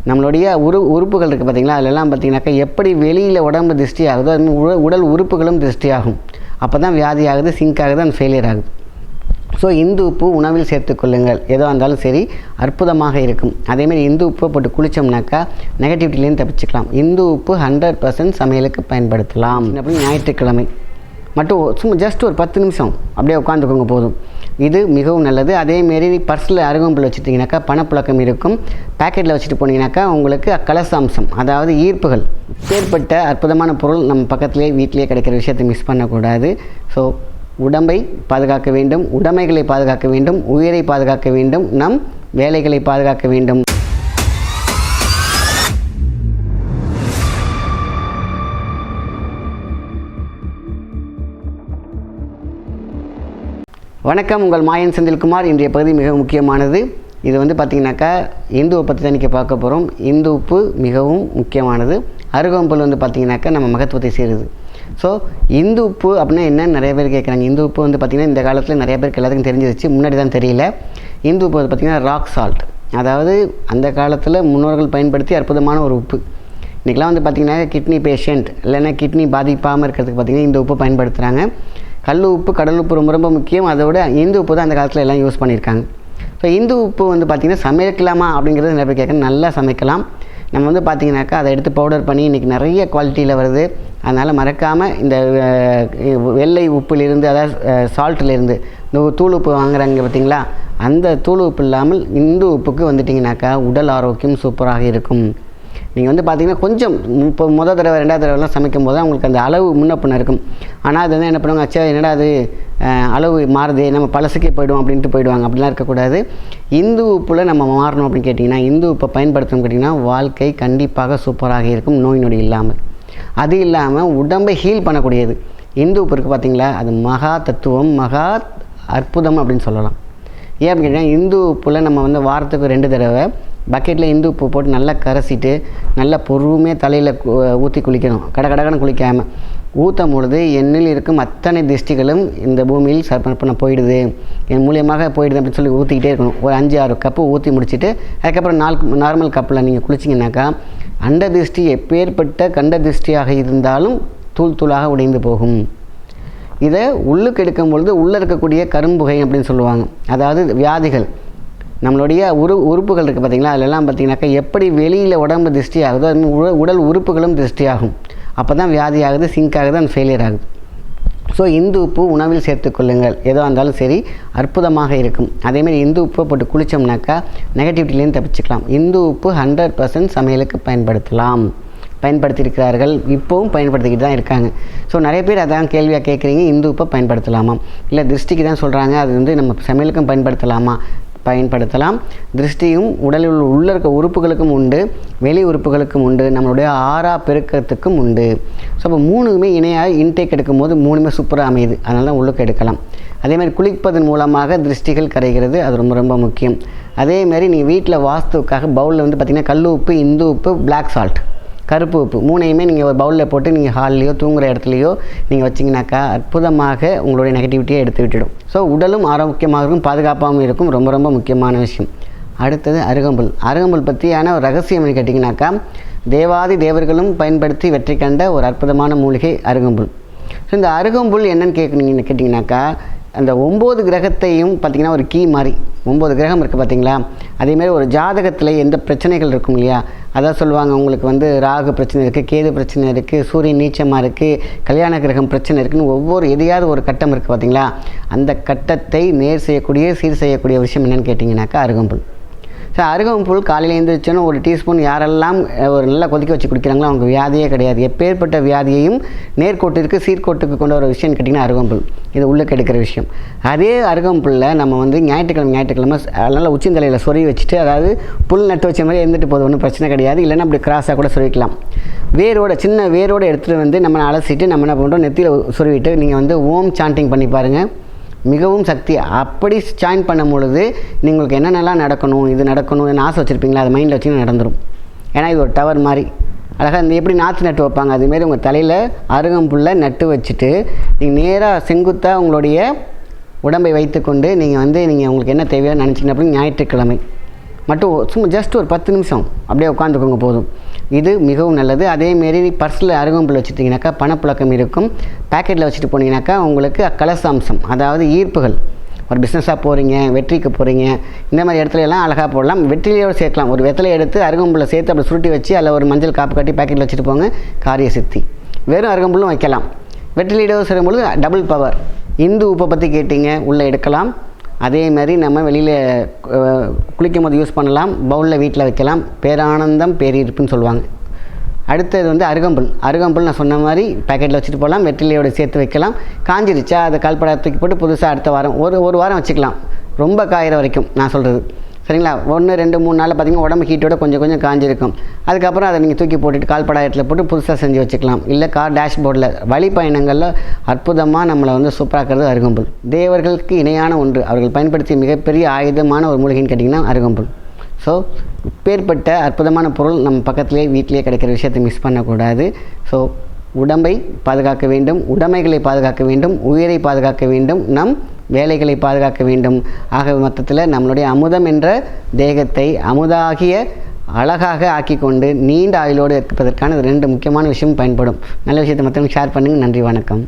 நம்மளுடைய உறுப்புகள் இருக்குது பார்த்திங்களா, அதிலெல்லாம் பார்த்திங்கனாக்கா எப்படி வெளியில் உடம்பு திருஷ்டி ஆகுதோ அது உடல் உறுப்புகளும் திருஷ்டி ஆகும். அப்போ தான் வியாதி ஆகுது, சிங்க் ஆகுது, அந்த ஃபெயிலியர் ஆகுது. ஸோ இந்து உப்பு உணவில் சேர்த்துக்கொள்ளுங்கள். எதோ இருந்தாலும் சரி, அற்புதமாக இருக்கும். அதேமாதிரி இந்து உப்பை போட்டு குளித்தோம்னாக்கா நெகட்டிவிட்டிலேருந்து தப்பிச்சுக்கலாம். இந்து உப்பு 100% சமையலுக்கு பயன்படுத்தலாம். அப்படின்னு ஞாயிற்றுக்கிழமை மட்டும் சும்மா ஜஸ்ட் ஒரு 10 நிமிஷம் அப்படியே உட்காந்துக்கோங்க போதும். இது மிகவும் நல்லது. அதேமாரி பர்ஸில் அருகம்புல் வச்சுட்டிங்கனாக்கா பணப்புழக்கம் இருக்கும். பேக்கெட்டில் வச்சுட்டு போனீங்கன்னாக்கா உங்களுக்கு கலசாம்சம், அதாவது ஈர்ப்புகள் ஏற்பட்ட அற்புதமான பொருள் நம்ம பக்கத்துலேயே வீட்டிலேயே கிடைக்கிற விஷயத்தை மிஸ் பண்ணக்கூடாது. ஸோ உடம்பை பாதுகாக்க வேண்டும், உடைமைகளை பாதுகாக்க வேண்டும், உயிரை பாதுகாக்க வேண்டும், நம் வேலைகளை பாதுகாக்க வேண்டும். வணக்கம், உங்கள் மாயன் செந்தில்குமார். இன்றைய பகுதி மிக முக்கியமானது. இது பார்த்திங்கனாக்கா இந்துவை பற்றி தான் இன்றைக்கி பார்க்க போகிறோம். இந்து உப்பு மிகவும் முக்கியமானது. அருகம்புல் பார்த்திங்கனாக்கா நம்ம மகத்துவத்தை சேருது. ஸோ இந்து உப்பு அப்படின்னா என்னன்னு நிறைய பேர் கேட்குறாங்க. இந்து உப்பு பார்த்திங்கன்னா இந்த காலத்தில் நிறைய பேருக்கு எல்லாத்துக்கும் தெரிஞ்சிருச்சு, முன்னாடி தான் தெரியல. இந்து உப்பு பார்த்திங்கன்னா ராக் சால்ட், அதாவது அந்த காலத்தில் முன்னோர்கள் பயன்படுத்தி அற்புதமான ஒரு உப்பு. இன்றைக்கெலாம் பார்த்திங்கன்னா கிட்னி பேஷண்ட் இல்லைன்னா கிட்னி பாதிப்பாமல் இருக்கிறதுக்கு பார்த்திங்கன்னா இந்த உப்பு பயன்படுத்துகிறாங்க. கல் உப்பு, கடல் உப்பு ரொம்ப ரொம்ப முக்கியம். அதோட இந்து உப்பு தான் அந்த காலத்தில் எல்லாம் யூஸ் பண்ணியிருக்காங்க. ஸோ இந்து உப்பு பார்த்திங்கன்னா சமைக்கலாமா அப்படிங்கிறது நிறைய பேர் கேட்க. நல்லா சமைக்கலாம். நம்ம பார்த்திங்கனாக்கா அதை எடுத்து பவுடர் பண்ணி இன்றைக்கி நிறைய குவாலிட்டியில் வருது. அதனால் மறக்காமல் இந்த வெள்ளை உப்பிலிருந்து, அதாவது சால்ட்டிலேருந்து இந்த தூள் உப்பு வாங்குறாங்க பார்த்திங்களா, அந்த தூள் உப்பு இல்லாமல் இந்து உப்புக்கு வந்துட்டிங்கனாக்கா உடல் ஆரோக்கியம் சூப்பராக இருக்கும். நீங்கள் பார்த்திங்கன்னா கொஞ்சம் இப்போ முதல் தடவை 2வது தடவைலாம் சமைக்கும் போது தான் உங்களுக்கு அந்த அளவு முன்னப்பின்ன இருக்கும். ஆனால் அது என்ன பண்ணுவாங்க, அச்சா என்னடா அது அளவு மாறுது, நம்ம பழசுக்கே போய்டுவோம் அப்படின்ட்டு போயிடுவாங்க. அப்படிலாம் இருக்கக்கூடாது. இந்து உப்பில் நம்ம மாறணும் அப்படின்னு கேட்டிங்கன்னா, இந்து உப்பை பயன்படுத்தணும் கேட்டிங்கன்னா வாழ்க்கை கண்டிப்பாக சூப்பராக இருக்கும், நோய் நொடி இல்லாமல். அது இல்லாமல் உடம்பை ஹீல் பண்ணக்கூடியது இந்து உப்பு இருக்குது பார்த்திங்களா, அது மகா தத்துவம், மகா அற்புதம் அப்படின்னு சொல்லலாம். ஏன் அப்படின்னு கேட்டிங்கன்னா, இந்து உப்பில் நம்ம வாரத்துக்கு 2 தடவை பக்கெட்டில் இந்து உப்பு போட்டு நல்லா கரைச்சிட்டு நல்லா பொறுமையாக தலையில் ஊற்றி குளிக்கணும். கடகடகன்னு குளிக்காமல் ஊற்றும் பொழுது எண்ணில் இருக்கும் அத்தனை திருஷ்டிகளும் இந்த பூமியில் சர்ப்பண போயிடுது, என் மூலியமாக போயிடுது அப்படின்னு சொல்லி ஊற்றிக்கிட்டே இருக்கணும். ஒரு 5-6 கப்பு ஊற்றி முடிச்சுட்டு அதுக்கப்புறம் நார்மல் கப்பில் நீங்கள் குளிச்சிங்கனாக்கா அண்ட திருஷ்டி எப்பேற்பட்ட கண்ட திருஷ்டியாக இருந்தாலும் தூள் தூளாக உடைந்து போகும். இதை உள்ளுக்கு எடுக்கும் பொழுது உள்ளே இருக்கக்கூடிய கரும்புகை அப்படின்னு சொல்லுவாங்க, அதாவது வியாதிகள், நம்மளுடைய உறுப்புகள் இருக்குது பார்த்திங்களா, அதிலெல்லாம் பார்த்திங்கனாக்கா எப்படி வெளியில் உடம்பு திருஷ்டி ஆகுதோ அது உடல் உறுப்புகளும் திருஷ்டி ஆகும். அப்போ தான் வியாதி ஆகுது, சிங்க் ஆகுது, அந்த ஃபெயிலியர் ஆகுது. ஸோ இந்து உப்பு உணவில் சேர்த்துக்கொள்ளுங்கள். எதோ இருந்தாலும் சரி, அற்புதமாக இருக்கும். அதேமாதிரி இந்து உப்பை போட்டு குளித்தோம்னாக்கா நெகட்டிவிட்டிலேருந்து தப்பிச்சுக்கலாம். இந்து உப்பு 100% சமையலுக்கு பயன்படுத்தியிருக்கிறார்கள், இப்போவும் பயன்படுத்திக்கிட்டு தான் இருக்காங்க. ஸோ நிறைய பேர் அதான் கேள்வியாக கேட்குறீங்க, இந்து உப்பை பயன்படுத்தலாமா, இல்லை திருஷ்டிக்கு தான் சொல்கிறாங்க, அது நம்ம சமையலுக்கும் பயன்படுத்தலாம். திருஷ்டியும் உடலில் உள்ள இருக்க உறுப்புகளுக்கும் உண்டு, வெளி உறுப்புகளுக்கும் உண்டு, நம்மளுடைய ஆறா பெருக்கத்துக்கும் உண்டு. ஸோ அப்போ 3மே இணையாக இன்டேக் எடுக்கும்போது 3மே சூப்பராக அமையுது. அதனால தான் உள்ளுக்கு எடுக்கலாம். அதேமாதிரி குளிப்பதன் மூலமாக திருஷ்டிகள் கரைகிறது, அது ரொம்ப ரொம்ப முக்கியம். அதேமாதிரி நீங்கள் வீட்டில் வாஸ்துக்காக பவுலில் பார்த்திங்கன்னா கல் உப்பு, இந்து உப்பு, பிளாக் சால்ட், கருப்பு உப்பு 3யுமே நீங்கள் ஒரு பவுலில் போட்டு நீங்கள் ஹால்லையோ தூங்குகிற இடத்துலையோ நீங்கள் வச்சிங்கனாக்கா அற்புதமாக உங்களுடைய நெகட்டிவிட்டியை எடுத்து விட்டுடும். ஸோ உடலும் ஆரோக்கியமாக இருக்கும், பாதுகாப்பாகவும் இருக்கும். ரொம்ப ரொம்ப முக்கியமான விஷயம். அடுத்தது அருகம்புல் பற்றியான ஒரு ரகசியம் கேட்டிங்கனாக்கா, தேவாதி தேவர்களும் பயன்படுத்தி வெற்றி கண்ட ஒரு அற்புதமான மூலிகை அருகம்புல். ஸோ இந்த அருகம்புல் என்னன்னு கேட்டிங்கனாக்கா, அந்த 9 கிரகத்தையும் பார்த்திங்கன்னா ஒரு கீ மாதிரி 9 கிரகம் இருக்குது பார்த்திங்களா, அதேமாதிரி ஒரு ஜாதகத்தில் எந்த பிரச்சனைகள் இருக்கும் இல்லையா, அதான் சொல்லுவாங்க உங்களுக்கு ராகு பிரச்சனை இருக்குது, கேது பிரச்சனை இருக்குது, சூரியன் நீச்சமாக இருக்குது, கல்யாண கிரகம் பிரச்சனை இருக்குதுன்னு ஒவ்வொரு எதையாவது ஒரு கட்டம் இருக்குது பார்த்திங்களா, அந்த கட்டத்தை நேர் செய்யக்கூடிய சீர் செய்யக்கூடிய விஷயம் என்னென்னு கேட்டிங்கனாக்கா அருகம்புல். ஸோ அருகம்புல் காலையில் எழுந்திரிச்சோன்னா ஒரு டீஸ்பூன் யாரெல்லாம் ஒரு நல்லா கொதிக்க வச்சு குடிக்கிறாங்களோ அவங்க வியாதியே கிடையாது. எப்பேற்பட்ட வியாதியையும் நேர்கோட்டிற்கு சீர்கோட்டுக்கு கொண்டு வர விஷயம்னு கேட்டிங்கன்னா அருகம்புல். இது உள்ளுக்கு எடுக்கிற விஷயம். அதே அருகம்புல்லில் நம்ம ஞாயிற்றுக்கிழமை நல்லா உச்சிந்தலையில் சொருவி வச்சுட்டு, அதாவது புல் நட்டு வச்ச மாதிரி இருந்துட்டு போதும், ஒன்றும் பிரச்சனை கிடையாது. இல்லைன்னா அப்படி கிராஸாக கூட சொருவிக்கலாம். சின்ன வேரோடு எடுத்துகிட்டு நம்ம அலசிட்டு நம்ம என்ன பண்ணுறோம், நெத்தியில் சொருவிட்டு நீங்கள் ஓம் சாண்டிங் பண்ணி பாருங்கள். மிகவும் சக்தி. அப்படி ஜாயின் பண்ணும் பொழுது உங்களுக்கு என்னென்னலாம் நடக்கணும், இது நடக்கணும்னு ஆசை வச்சுருப்பீங்களா, அது மைண்டில் வச்சுன்னு நடந்துடும். ஏன்னா இது ஒரு டவர் மாதிரி அழகாக இந்த எப்படி நாற்று நட்டு வைப்பாங்க அதுமாரி உங்கள் தலையில் அருகம்புல்லை நட்டு வச்சுட்டு நீங்கள் நேராக செங்குத்தாக உங்களுடைய உடம்பை வைத்துக்கொண்டு நீங்கள் நீங்கள் உங்களுக்கு என்ன தேவையோ நினச்சிங்க. அப்படின்னு மட்டும் சும்மா ஜஸ்ட் ஒரு 10 நிமிஷம் அப்படியே உட்காந்துக்கோங்க போதும். இது மிகவும் நல்லது. அதேமாரி பர்ஸில் அருகம்புல் வச்சுட்டிங்கனாக்கா பணப்புழக்கம் இருக்கும். பேக்கெட்டில் வச்சுட்டு போனீங்கன்னாக்கா உங்களுக்கு கலசாம்சம், அதாவது ஈர்ப்புகள். ஒரு பிஸ்னஸாக போகிறீங்க, வெற்றிக்கு போகிறீங்க, இந்த மாதிரி இடத்துல எல்லாம் அழகாக போடலாம். வெற்றிலையோடு சேர்க்கலாம். ஒரு வெத்தலை எடுத்து அருகம்புல்லை சேர்த்து அப்படி சுருட்டி வச்சு அதில் ஒரு மஞ்சள் காப்பு கட்டி பேக்கெட்டில் வச்சுட்டு போங்க, காரிய சித்தி. வெறும் அருகம்புல்லும் வைக்கலாம். வெற்றிலையோடு சேரும்பொழுது டபுள் பவர். இந்து உப்பை பற்றி கேட்டிங்க, உள்ளே எடுக்கலாம். அதே மாதிரி நம்ம வெளியில் குளிக்கும் போது யூஸ் பண்ணலாம். பவுலில் வீட்டில் வைக்கலாம். பேரானந்தம் பேரிருப்புன்னு சொல்லுவாங்க. அடுத்தது வந்து அருகம்புல் நான் சொன்ன மாதிரி பேக்கெட்டில் வச்சுட்டு போகலாம். வெற்றிலையோடு சேர்த்து வைக்கலாம். காஞ்சிருச்சா அதை கால்படா தூக்கி போட்டு புதுசாக அடுத்த வாரம் ஒரு வாரம் வச்சுக்கலாம். ரொம்ப காயிற வரைக்கும் நான் சொல்கிறது, சரிங்களா? 1 2 3 நாளில் பார்த்திங்கன்னா உடம்பு ஹீட்டோட கொஞ்சம் காஞ்சிருக்கும். அதுக்கப்புறம் அதை நீங்கள் தூக்கி போட்டுட்டு கால்படாயத்தில் போட்டு புதுசாக செஞ்சு வச்சுக்கலாம். இல்லை கார் டேஷ்போர்டில் வழி பயணங்களில் அற்புதமாக நம்மளை வந்து சூப்பராக்கிறது அருகம்புல். தேவர்களுக்கு இணையான ஒன்று. அவர்கள் பயன்படுத்திய மிகப்பெரிய ஆயுதமான ஒரு மூலிகைன்னு கேட்டிங்கன்னா அருகம்புல். ஸோ இப்பேற்பட்ட அற்புதமான பொருள் நம்ம பக்கத்துலேயே வீட்டிலேயே கிடைக்கிற விஷயத்தை மிஸ் பண்ணக்கூடாது. ஸோ உடம்பை பாதுகாக்க வேண்டும், உடைமைகளை பாதுகாக்க வேண்டும், உயிரை பாதுகாக்க வேண்டும், நம் வேலைகளை பாதுகாக்க வேண்டும். ஆக மொத்தத்தில் நம்மளுடைய அமுதம் என்ற தேகத்தை அமுதாகிய அழகாக ஆக்கி கொண்டு நீண்ட ஆயுளோடு இருப்பதற்கான 2 முக்கியமான விஷயம் பயன்படும். நல்ல விஷயத்தை மற்றவங்க ஷேர் பண்ணுங்கள். நன்றி, வணக்கம்.